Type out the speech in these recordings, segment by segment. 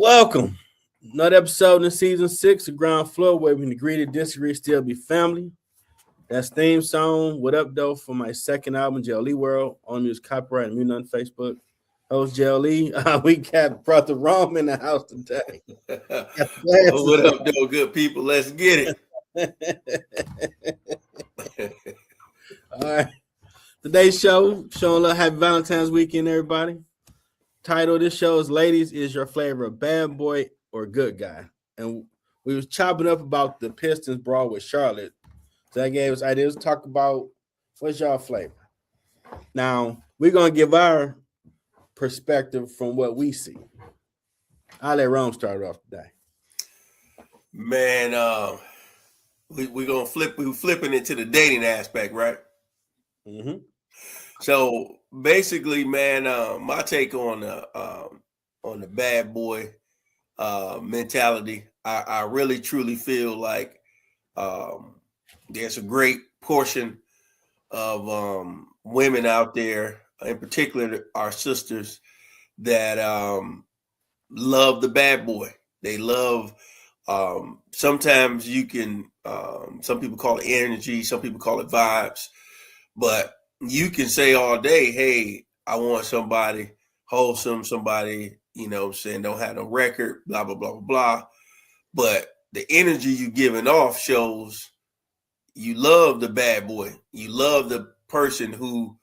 Welcome. Another episode in season 6 of Ground Floor where we can agree to disagree, still be family. That's theme song. What up, though, for my second album, JLE World. On music copyright and music on Facebook. Host JLE. We got Brother Rome in the house today. What up, though, good people? Let's get it. All right. Today's show, showing a little happy Valentine's weekend, everybody. Title of this show is Ladies, is your flavor a bad boy or good guy? And we was chopping up about the Pistons brawl with Charlotte. So that gave us ideas to talk about what's y'all flavor. Now, we're going to give our perspective from what we see. I'll let Rome start off today. Man, we're going to we're flipping into the dating aspect, right? Mm-hmm. So basically, man, my take on the bad boy mentality, I really truly feel like there's a great portion of women out there, in particular our sisters, that love the bad boy. They love. Sometimes you can. Some people call it energy. Some people call it vibes, but you can say all day, hey, I want somebody wholesome, somebody, saying don't have no record, blah, blah, blah, blah, blah. But the energy you giving off shows you love the bad boy. You love the person who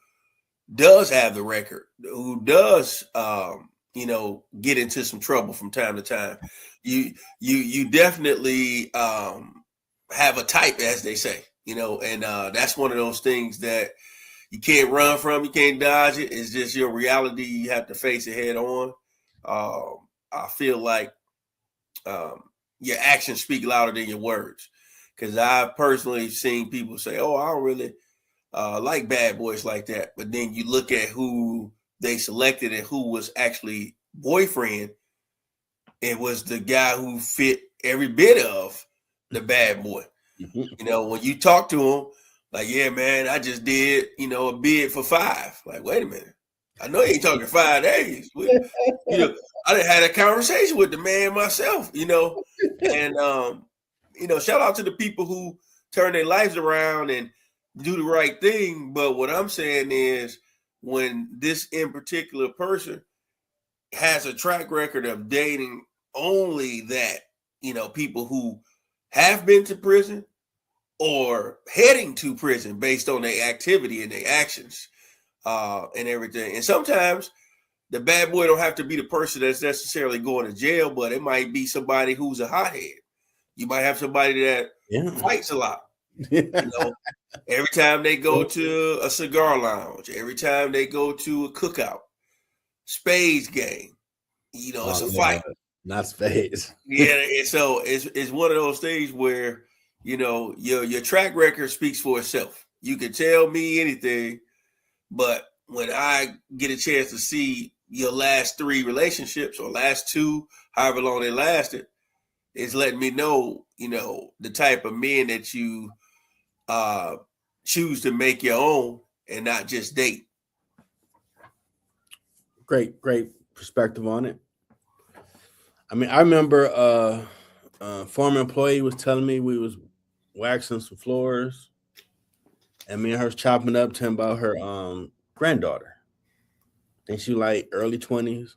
does have the record, who does, get into some trouble from time to time. You definitely have a type, as they say, and that's one of those things that you can't run from, you can't dodge it. It's just your reality. You have to face it head on. I feel like your actions speak louder than your words. Because I've personally seen people say, oh, I don't really like bad boys like that. But then you look at who they selected and who was actually boyfriend. It was the guy who fit every bit of the bad boy. Mm-hmm. When you talk to him, like, yeah, man, I just did, a bid for 5. Like, wait a minute. I know you ain't talking 5 days. I done had a conversation with the man myself, and, shout out to the people who turn their lives around and do the right thing. But what I'm saying is when this in particular person has a track record of dating only that, people who have been to prison or heading to prison based on their activity and their actions and everything. And sometimes the bad boy don't have to be the person that's necessarily going to jail, but it might be somebody who's a hothead. You might have somebody that fights a lot. Every time they go to a cigar lounge, every time they go to a cookout, spades game, it's a fight. Not spades. Yeah, and so it's one of those things where your track record speaks for itself. You can tell me anything, but when I get a chance to see your last 3 relationships or last 2, however long they lasted, it's letting me know, the type of men that you choose to make your own and not just date. Great perspective on it. I mean, I remember a former employee was telling me we was waxing some floors, and me and her was chopping up to him about her granddaughter. I think she was like early 20s,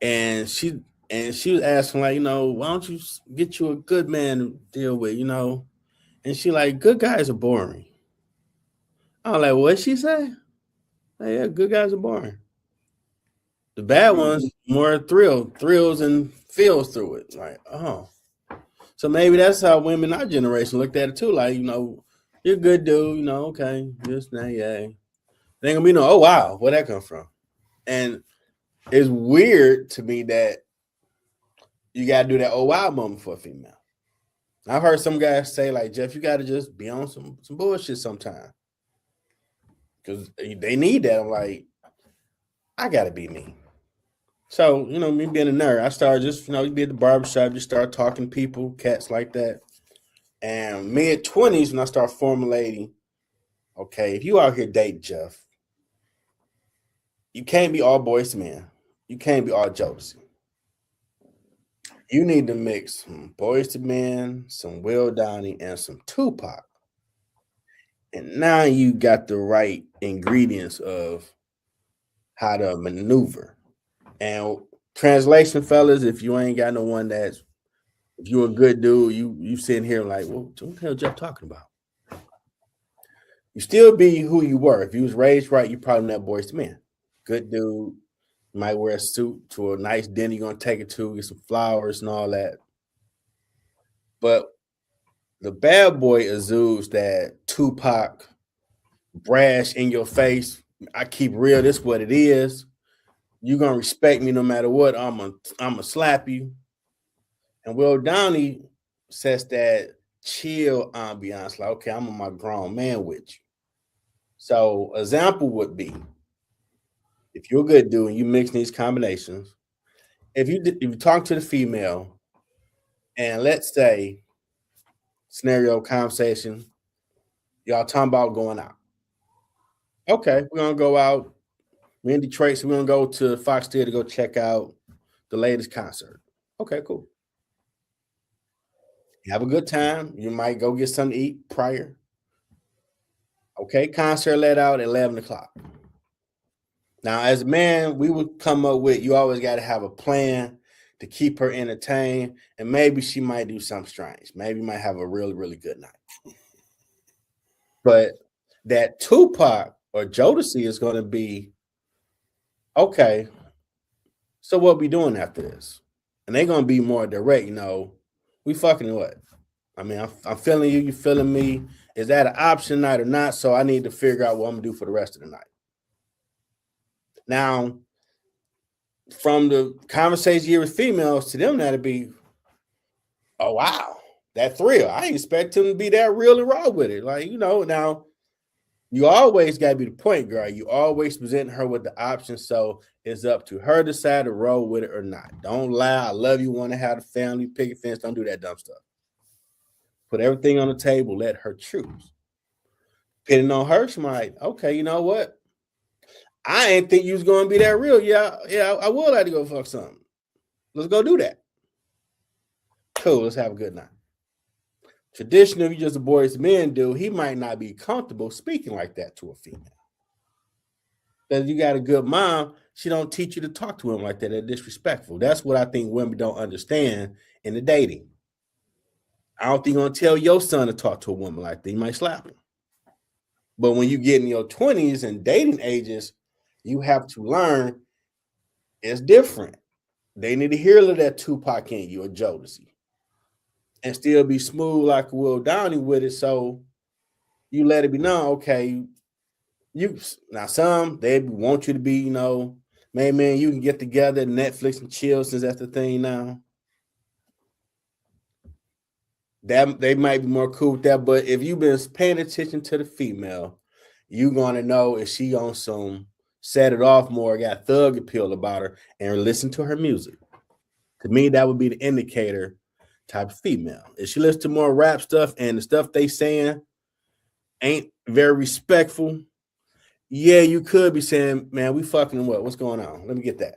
and she was asking like, why don't you get you a good man to deal with, And she like, good guys are boring. I was like, what'd she say? Like, yeah, good guys are boring. The bad ones more thrills and feels through it. Like, oh. So maybe that's how women our generation looked at it too. Like, you're a good dude, okay, just now, yeah. They gonna be oh wow, where'd that come from? And it's weird to me that you gotta do that oh wow moment for a female. I've heard some guys say, like, Jeff, you gotta just be on some bullshit sometime. Because they need that. I'm like, I gotta be me. So, me being a nerd, I started just, you be at the barbershop, just start talking to people, cats like that. And mid-20s, when I start formulating, okay, if you out here dating Jeff, you can't be all boys to men. You can't be all jealousy. You need to mix some Boyz II Men, some Will Downey, and some Tupac. And now you got the right ingredients of how to maneuver. And translation, fellas, if you ain't got no one that's, if you're a good dude, you sitting here like, well, what the hell Jeff talking about? You still be who you were. If you was raised right, you probably not Boyz II Men. Good dude. You might wear a suit to a nice dinner you're gonna take it to, get some flowers and all that. But the bad boy exudes that Tupac brash in your face. I keep real. This what it is. You're gonna respect me no matter what. I'm gonna slap you. And Will Downey says that chill ambiance, like, okay, I'm on my grown man with you. So example would be if you're a good dude and you mix these combinations, if you talk to the female and let's say scenario conversation, y'all talking about going out. Okay, we're gonna go out. We're in Detroit, so we're gonna go to Fox Theater to go check out the latest concert. Okay, cool. You have a good time. You might go get something to eat prior. Okay, concert let out at 11 o'clock. Now, as a man, we would come up with you always got to have a plan to keep her entertained, and maybe she might do something strange. Maybe might have a really, really good night. But that Tupac or Jodeci is going to be okay. So what we doing after this? And they're going to be more direct. We fucking what? I mean, I'm feeling you. You feeling me? Is that an option night or not? So I need to figure out what I'm gonna do for the rest of the night. Now, from the conversation here with females, to them that'd be, oh wow, that thrill. I expect him to be that real and raw with it. Like, now you always gotta be the point girl. You always present her with the option. So it's up to her to decide to roll with it or not. Don't lie. I love you, want to have a family, picket fence. Don't do that dumb stuff. Put everything on the table, let her choose. Depending on her, she might, okay, you know what? I ain't think you was gonna be that real. Yeah, I would like to go fuck something. Let's go do that. Cool, let's have a good night. Traditionally, if you're just a Boyz II Men dude, he might not be comfortable speaking like that to a female. Because you got a good mom, she don't teach you to talk to him like that. They're disrespectful. That's what I think women don't understand in the dating. I don't think you're gonna tell your son to talk to a woman like that. You might slap him. But when you get in your 20s and dating ages, you have to learn it's different. They need to hear a little of that Tupac in you or Jodeci and still be smooth like Will Downey with it. So you let it be known, okay, you now some they want you to be, man, you can get together, Netflix and chill since that's the thing now. That they might be more cool with that, but if you've been paying attention to the female, you're gonna know if she on some set it off more, got thug appeal about her, and listen to her music. To me, that would be the indicator type of female. If she listens to more rap stuff and the stuff they saying ain't very respectful, yeah, you could be saying, man, we fucking what? What's going on? Let me get that.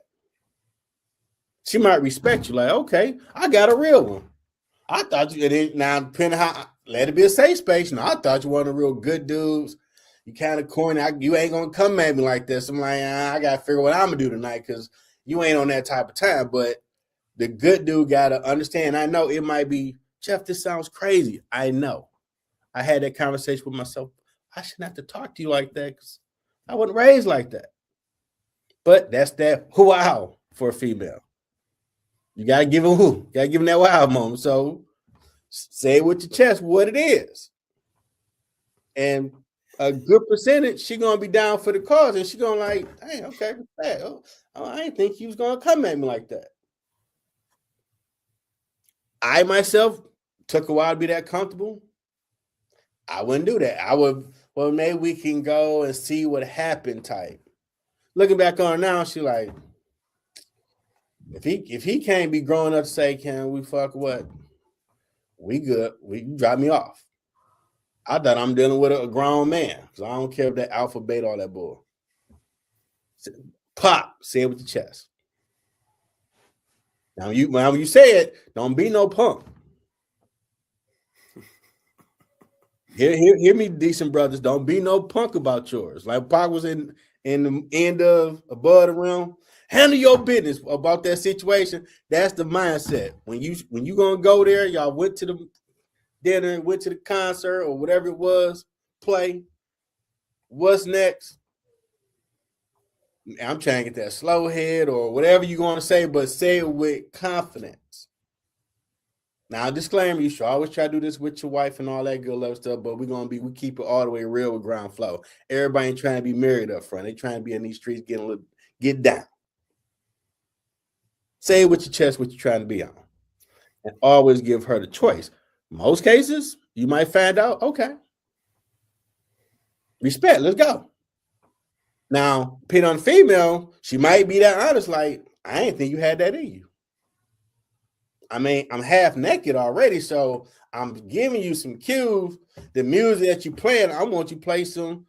She might respect you, like, okay, I got a real one. I thought you did now, depending how let it be a safe space. I thought you were one of the real good dudes. You kind of corny. You ain't gonna come at me like this. I'm like, I gotta figure what I'm gonna do tonight because you ain't on that type of time. But the good dude gotta understand. I know it might be, Jeff, this sounds crazy. I know. I had that conversation with myself. I shouldn't have to talk to you like that because I wasn't raised like that. But that's that wow for a female. You gotta give them who? You gotta give them that wow moment. So say it with your chest what it is. And a good percentage, she gonna be down for the cause, and she gonna like, hey, okay, I didn't think he was gonna come at me like that. I myself took a while to be that comfortable. I wouldn't do that. I would, well, maybe we can go and see what happened type. Looking back on her now, she like, if he can't be growing up to say, can we fuck what? We good. We drop me off. I thought I'm dealing with a grown man. So I don't care if that alphabet all that bull. Pop, say it with the chest. Now when you say it, don't be no punk. Hear me, decent brothers. Don't be no punk about yours. Like Pac was in the end of above the rim. Handle your business about that situation. That's the mindset. When you gonna go there, y'all went to the dinner, went to the concert or whatever it was, play. What's next? I'm trying to get that slow head or whatever you're going to say, but say it with confidence. Now, disclaimer, you should always try to do this with your wife and all that good love stuff, but we keep it all the way real with ground flow. Everybody ain't trying to be married up front. They trying to be in these streets get down. Say it with your chest what you're trying to be on. And always give her the choice. Most cases, you might find out, okay. Respect, let's go. Now, pin on female, she might be that honest, like, I ain't think you had that in you. I mean, I'm half naked already, so I'm giving you some cues. The music that you playing, I want you to play some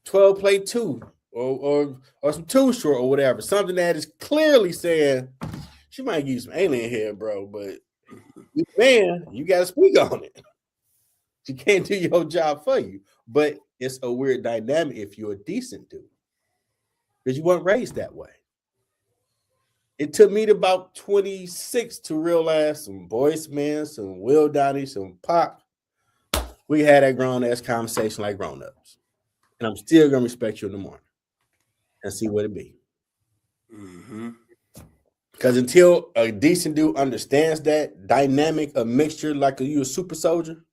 12 play 2 or some 2 short or whatever. Something that is clearly saying she might give you some alien here, bro, but man, you got to speak on it. She can't do your job for you. But it's a weird dynamic if you're a decent dude. Because you weren't raised that way. It took me to about 26 to realize some Boyce Man, some Will Donnie, some Pop. We had that grown-ass conversation like grown-ups. And I'm still going to respect you in the morning and see what it be. Because until a decent dude understands that dynamic, a mixture like you a super soldier,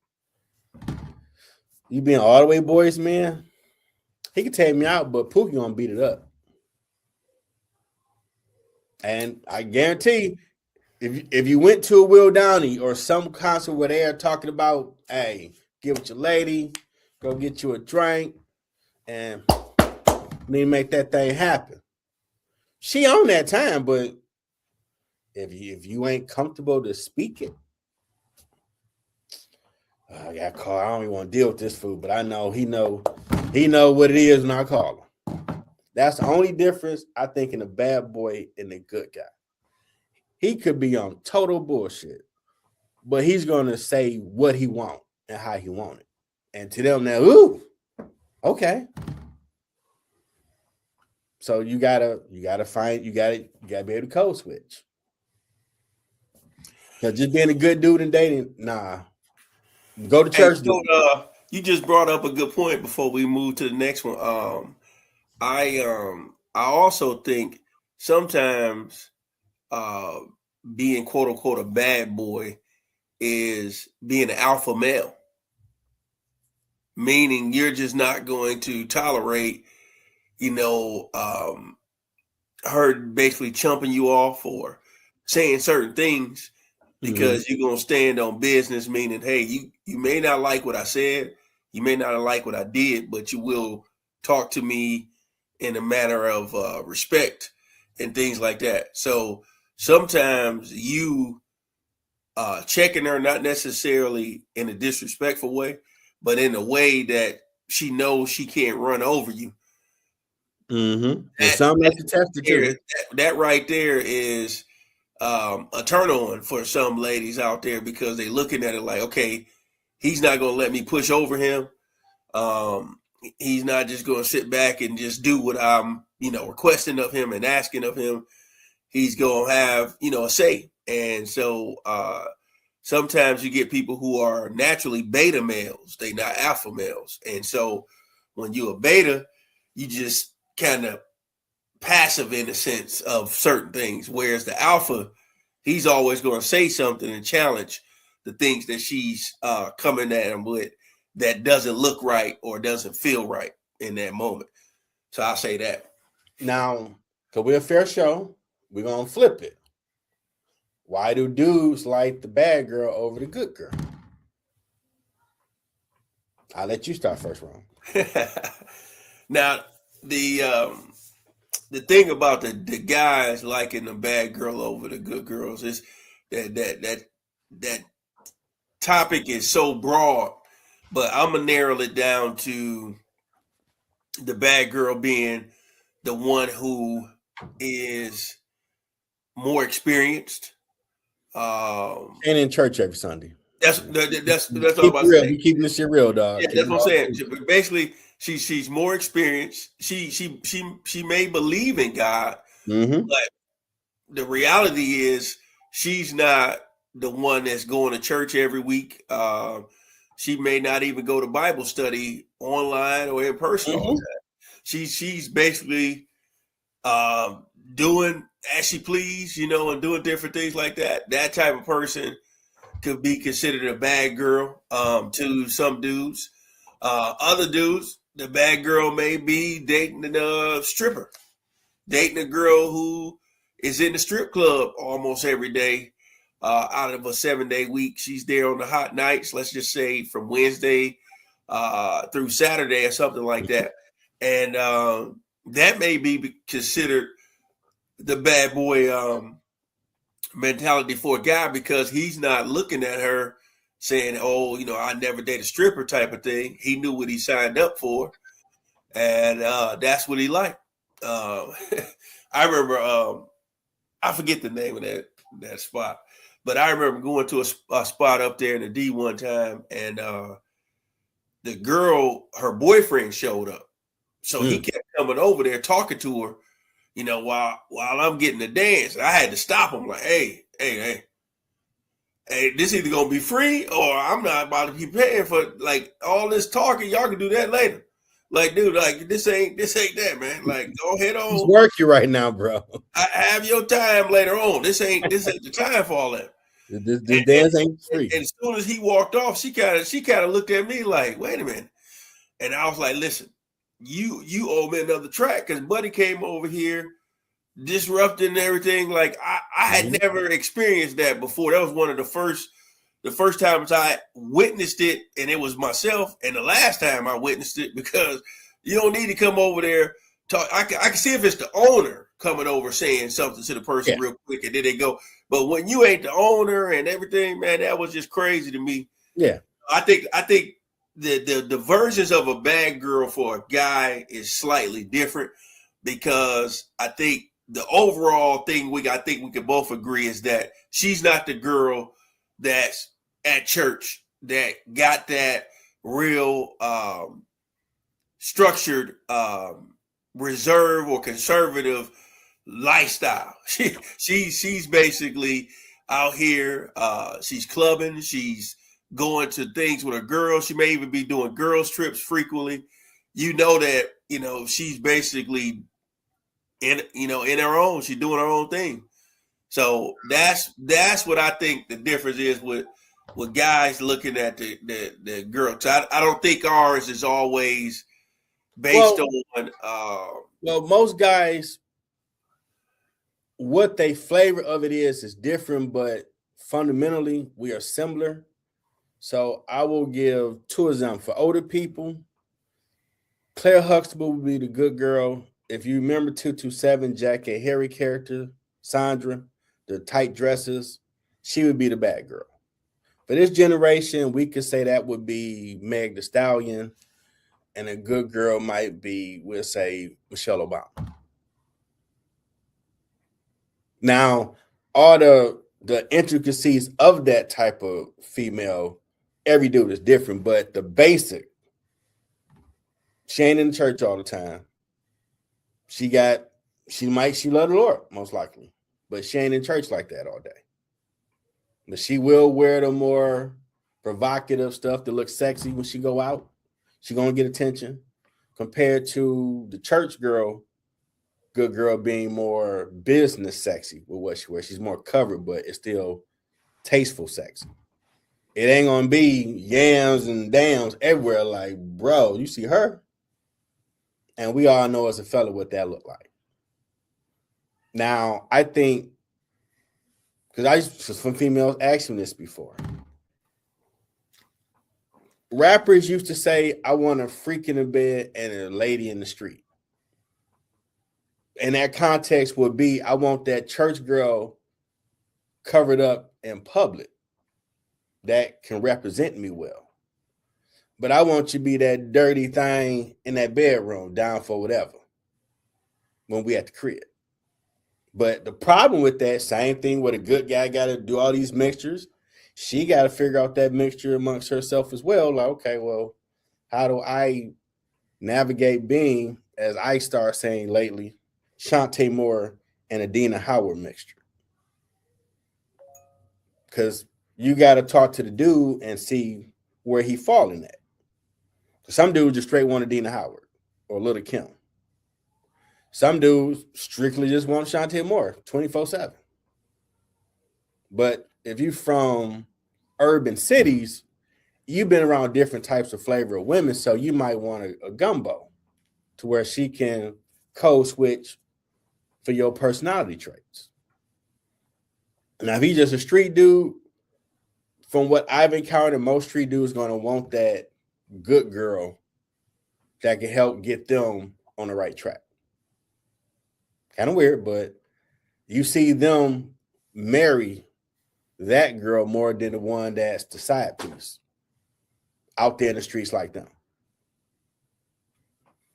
you being all the way Boyce Man, he can take me out, but Pookie going to beat it up. And I guarantee if you went to a Will Downey or some concert where they are talking about, hey, give it your lady, go get you a drink, and need to make that thing happen. She on that time, but if you ain't comfortable to speak it, I got called. I don't even want to deal with this fool, but I know he know what it is when I call him. That's the only difference, I think, in a bad boy and a good guy. He could be on total bullshit, but he's going to say what he want and how he want it. And to them now, ooh, okay. So you gotta be able to code switch. Now, just being a good dude and dating, nah. Go to church. Hey, you just brought up a good point before we move to the next one. I also think sometimes being quote unquote a bad boy is being an alpha male, meaning you're just not going to tolerate, her basically chumping you off or saying certain things because you're going to stand on business, meaning, hey, you may not like what I said, you may not like what I did, but you will talk to me in a manner of respect and things like that. So sometimes you checking her, not necessarily in a disrespectful way, but in a way that she knows she can't run over you. And some like to test it too. That right there is a turn on for some ladies out there because they looking at it like, okay, he's not going to let me push over him. He's not just going to sit back and just do what I'm, requesting of him and asking of him. He's going to have, a say. And so sometimes you get people who are naturally beta males. They're not alpha males. And so when you're a beta, you just kind of passive in the sense of certain things. Whereas the alpha, he's always going to say something and challenge the things that she's coming at him with that doesn't look right or doesn't feel right in that moment. So I'll say that. Now, because we're a fair show, we're going to flip it. Why do dudes like the bad girl over the good girl? I'll let you start first, Ron. Now, the thing about the guys liking the bad girl over the good girls is that topic is so broad, but I'm gonna narrow it down to the bad girl being the one who is more experienced, And in church every Sunday. That's all I'm Keep about it to real. say. We keeping this shit real, dog. Yeah, that's what I'm saying. Basically, she's more experienced. She may believe in God, but the reality is she's not the one that's going to church every week. She may not even go to Bible study online or in person all the time. She's basically doing as she please, and doing different things like that. That type of person could be considered a bad girl to some dudes. Other dudes, the bad girl may be dating a stripper, dating a girl who is in the strip club almost every day. Out of a 7-day week, she's there on the hot nights. Let's just say from Wednesday through Saturday or something like that, and that may be considered the bad boy mentality for a guy because he's not looking at her saying, "Oh, I never date a stripper" type of thing. He knew what he signed up for, and that's what he liked. I remember, I forget the name of that spot, but I remember going to a spot up there in the D one time, and the girl, her boyfriend showed up, so he kept coming over there talking to her, while I'm getting the dance. I had to stop him, like, hey, this either gonna be free or I'm not about to be paying for like all this talking. Y'all can do that later. Like, dude, like this ain't that, man. Like, go ahead on. It's working right now, bro. I have your time later on. This ain't the time for all that. This dance ain't free. And as soon as he walked off, she kind of looked at me like, wait a minute. And I was like, listen, you owe me another track because Buddy came over here disrupting everything. Like I had never experienced that before. That was one of the first times I witnessed it, and it was myself. And the last time I witnessed it, because you don't need to come over there. I can see if it's the owner coming over saying something to the person real quick, and then they go. But when you ain't the owner and everything, man, that was just crazy to me. Yeah, I think the versions of a bad girl for a guy is slightly different because I think the overall thing I think we can both agree is that she's not the girl that's at church that got that real structured reserve or conservative lifestyle. She's basically out here. She's clubbing. She's going to things with her girls. She may even be doing girls trips frequently. That she's basically in her own. She's doing her own thing. So that's what I think the difference is with guys looking at the girl. So I don't think ours is always based on. Well, most guys, what they flavor of it is different, but fundamentally we are similar. So I will give 2 examples. For older people, Claire Huxtable would be the good girl. If you remember 227, Jack and Harry character, Sandra, the tight dresses, she would be the bad girl. For this generation, we could say that would be Meg Thee Stallion, and a good girl might be, we'll say, Michelle Obama. Now, all the intricacies of that type of female, every dude is different, but the basic, she ain't in the church all the time. She love the Lord, most likely, but she ain't in church like that all day. But she will wear the more provocative stuff that looks sexy when she go out. She gonna get attention compared to the church girl, good girl being more business sexy with what she wears. She's more covered, but it's still tasteful sexy. It ain't gonna be yams and dams everywhere. Like, bro, you see her? And we all know as a fella what that look like. Now, I think, because some females asked me this before. Rappers used to say, I want a freak in the bed and a lady in the street. And that context would be, I want that church girl covered up in public that can represent me well. But I want you to be that dirty thing in that bedroom, down for whatever, when we at the crib. But the problem with that, same thing with a good guy got to do all these mixtures. She got to figure out that mixture amongst herself as well. Like, okay, well, how do I navigate being, as I start saying lately, Shantae Moore and Adina Howard mixture? Because you got to talk to the dude and see where he falling at. Some dudes just straight want Adina Howard or Little Kim. Some dudes strictly just want Shantae Moore 24/7. But if you from urban cities, you've been around different types of flavor of women, so you might want a gumbo to where she can code switch for your personality traits. Now, if he's just a street dude, from what I've encountered, most street dudes going to want that good girl that can help get them on the right track. Kind of weird, but you see them marry that girl more than the one that's the side piece out there in the streets like them.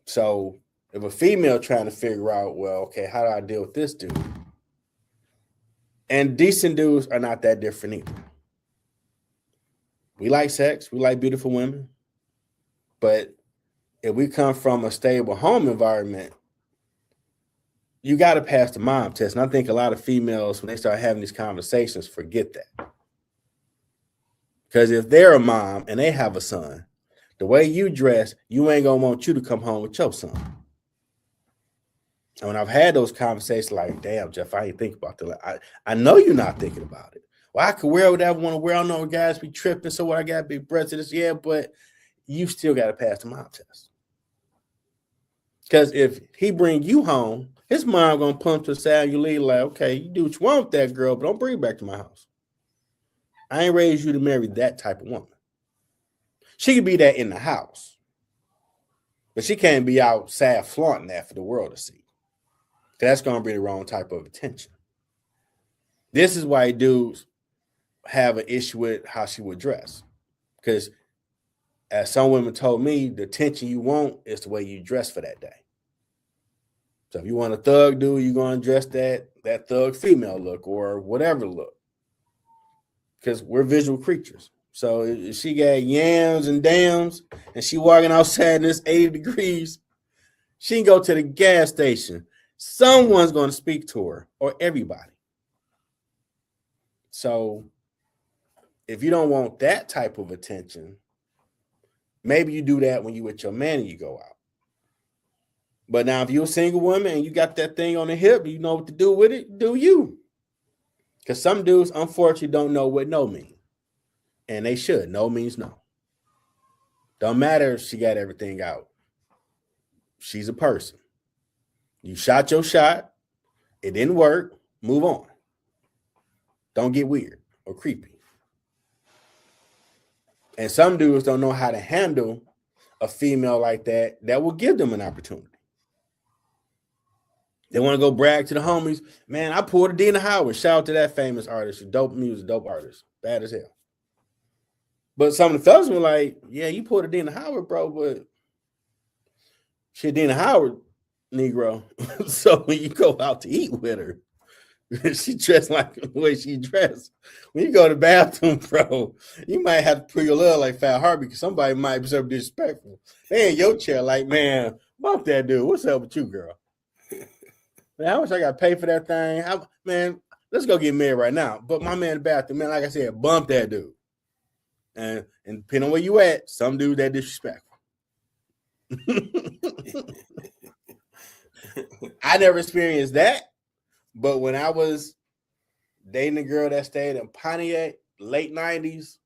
So if a female trying to figure out, well, okay, how do I deal with this dude? And decent dudes are not that different either. We like sex, we like beautiful women, but if we come from a stable home environment, you got to pass the mom test. And I think a lot of females, when they start having these conversations, forget that. Because if they're a mom and they have a son, the way you dress, you ain't going to want you to come home with your son. And when I've had those conversations, like, damn, Jeff, I ain't think about that. I know you're not thinking about it. Well, I could wear whatever I want to wear. I know guys be tripping, so what I got big breasts to this. Yeah, but you still got to pass the mom test. Because if he bring you home, his mom going to pump to the side, you leave like, okay, you do what you want with that girl, but don't bring her back to my house. I ain't raised you to marry that type of woman. She could be that in the house, but she can't be outside flaunting that for the world to see. That's going to be the wrong type of attention. This is why dudes have an issue with how she would dress. Because as some women told me, the attention you want is the way you dress for that day. So if you want a thug dude, you're going to dress that thug female look or whatever look. Because we're visual creatures. So if she got yams and dams and she walking outside and it's 80 degrees, she can go to the gas station. Someone's going to speak to her or everybody. So if you don't want that type of attention, maybe you do that when you with your man and you go out. But now if you're a single woman and you got that thing on the hip, you know what to do with it, do you. Because some dudes, unfortunately, don't know what no means. And they should. No means no. Don't matter if she got everything out. She's a person. You shot your shot. It didn't work. Move on. Don't get weird or creepy. And some dudes don't know how to handle a female like that will give them an opportunity. They want to go brag to the homies. Man, I pulled Adina Howard. Shout out to that famous artist. Dope music, dope artist. Bad as hell. But some of the fellas were like, yeah, you pulled Adina Howard, bro, but she Adina Howard, Negro. So when you go out to eat with her, she dressed like the way she dressed. When you go to the bathroom, bro, you might have to pull your leg like Fat Harvey because somebody might be so disrespectful. They in your chair like, man, bump that dude. What's up with you, girl? Man, how much I got to pay for that thing? Man, let's go get married right now. But my man in the bathroom, man, like I said, bump that dude. And depending on where you at, some dude that disrespectful. I never experienced that. But when I was dating a girl that stayed in Pontiac, late 90s,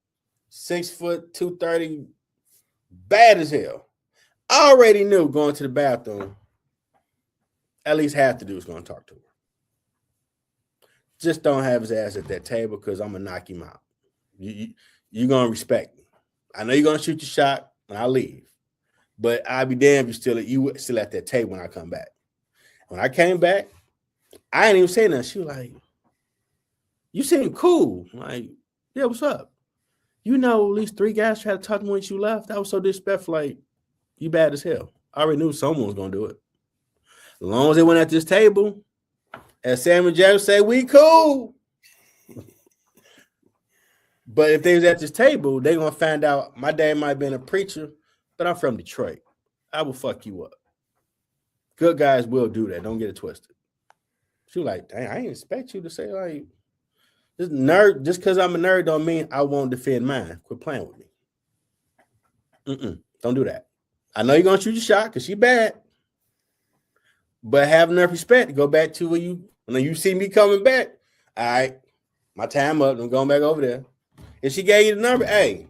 6 foot, 230, bad as hell. I already knew going to the bathroom, at least half the dude's going to talk to her. Just don't have his ass at that table because I'm going to knock him out. You're going to respect me. I know you're going to shoot your shot when I leave. But I'll be damned if you still at that table when I come back. When I came back, I didn't even say nothing. She was like, you seem cool. I'm like, yeah, what's up? You know, at least 3 guys tried to talk to me when you left. That was so disrespectful. Like, you bad as hell. I already knew someone was going to do it. As long as they went at this table, As Samuel Jackson say, we cool. But if they was at this table, they gonna find out my dad might have been a preacher, but I'm from Detroit. I will fuck you up. Good guys will do that. Don't get it twisted. She was like, dang, I didn't expect you to say like this nerd. Just because I'm a nerd don't mean I won't defend mine. Quit playing with me. Don't do that. I know you're gonna shoot your shot because she bad, but have enough respect to go back to when you see me coming back. All right, my time up. I'm going back over there. If she gave you the number, hey,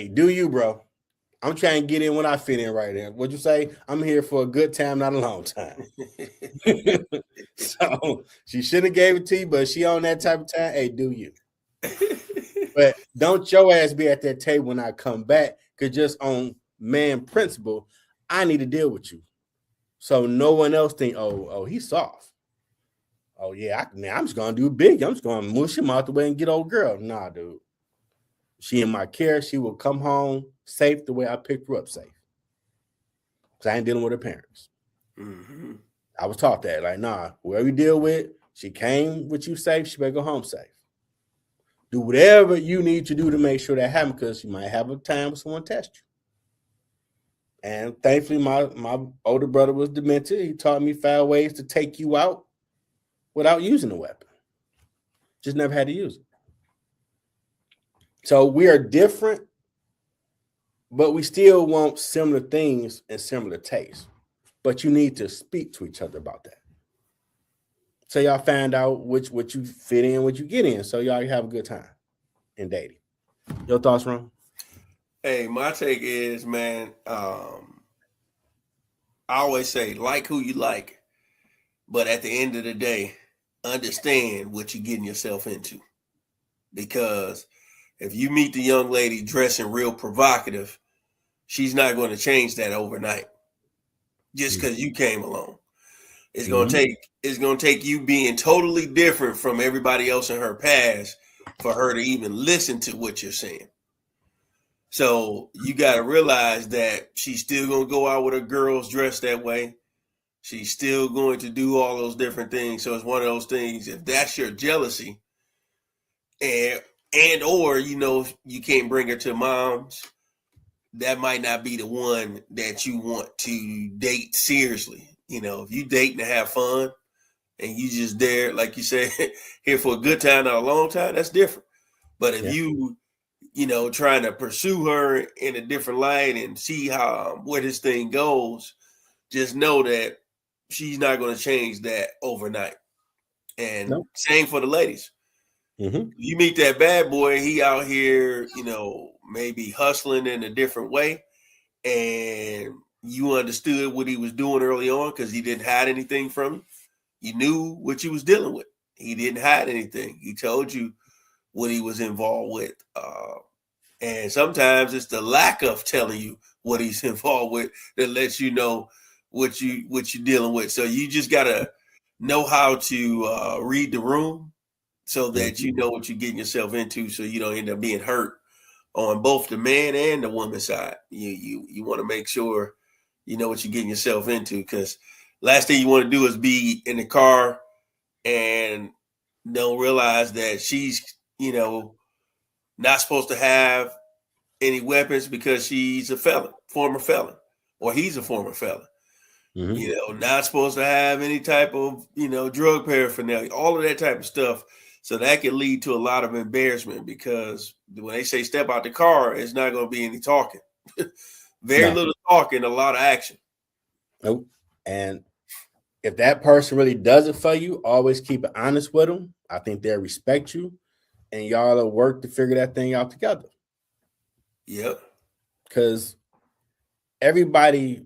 do you, bro? I'm trying to get in when I fit in right there. What'd you say? I'm here for a good time, not a long time. So she shouldn't have gave it to you, but she on that type of time. Hey, do you? But don't your ass be at that table when I come back, because just on man principle, I need to deal with you. So no one else think, oh, he's soft. Oh, yeah, I'm just going to do big. I'm just going to mush him out the way and get old girl. Nah, dude. She in my care. She will come home safe the way I picked her up safe. Because I ain't dealing with her parents. Mm-hmm. I was taught that. Like, nah, whoever you deal with, she came with you safe. She better go home safe. Do whatever you need to do to make sure that happens, because you might have a time when someone test you. And thankfully, my older brother was demented. He taught me 5 ways to take you out without using a weapon. Just never had to use it. So we are different, but we still want similar things and similar tastes. But you need to speak to each other about that. So y'all find out what you fit in, what you get in. So y'all have a good time in dating. Your thoughts, Ron? Hey, my take is, man, I always say, like who you like, but at the end of the day, understand what you're getting yourself into. Because if you meet the young lady dressing real provocative, she's not going to change that overnight just because you came along. It's going to take you being totally different from everybody else in her past for her to even listen to what you're saying. So you got to realize that she's still going to go out with her girls dressed that way. She's still going to do all those different things. So it's one of those things, if that's your jealousy and or, you can't bring her to mom's, that might not be the one that you want to date seriously. If you dating to have fun and you just there, like you said, here for a good time, not a long time, that's different. But if you trying to pursue her in a different light and see where this thing goes, just know that she's not going to change that overnight. And same for the ladies. Mm-hmm. You meet that bad boy, he out here, maybe hustling in a different way, and you understood what he was doing early on because he didn't hide anything from you. You knew what you was dealing with. He didn't hide anything. He told you what he was involved with. And sometimes it's the lack of telling you what he's involved with that lets you know what you're dealing with. So you just gotta know how to read the room so that you know what you're getting yourself into, so you don't end up being hurt on both the man and the woman side. You want to make sure you know what you're getting yourself into, because last thing you want to do is be in the car and don't realize that she's not supposed to have any weapons because she's a felon, former felon, or he's a former felon. Not supposed to have any type of, drug paraphernalia, all of that type of stuff. So that can lead to a lot of embarrassment, because when they say step out the car, it's not going to be any talking. Very little talking, a lot of action. Nope. And if that person really does it for you, always keep it honest with them. I think they'll respect you, and y'all will work to figure that thing out together. Yep. Because everybody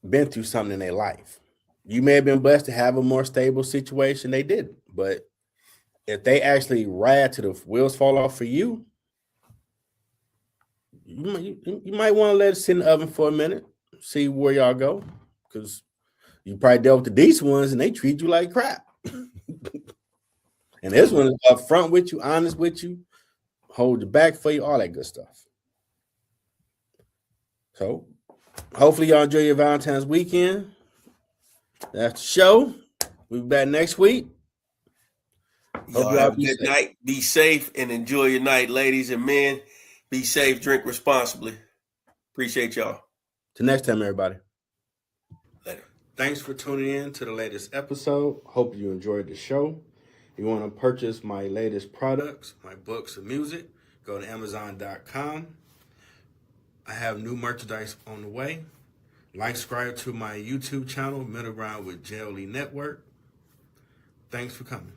been through something in their life. You may have been blessed to have a more stable situation. They didn't. But if they actually ride to the wheels fall off for you, you might want to let it sit in the oven for a minute, see where y'all go. Because you probably dealt with the decent ones and they treat you like crap. And this one is upfront with you, honest with you, hold your back for you, all that good stuff. So hopefully y'all enjoy your Valentine's weekend. That's the show. We'll be back next week. Y'all Hope have a be good safe. night. Be safe and enjoy your night, ladies and men. Be safe, drink responsibly. Appreciate y'all. Till next time, everybody. Later. Thanks for tuning in to the latest episode. Hope you enjoyed the show. If you want to purchase my latest products, my books and music, go to Amazon.com. I have new merchandise on the way. Like, subscribe to my YouTube channel, Middle Ground with Jelly Network. Thanks for coming.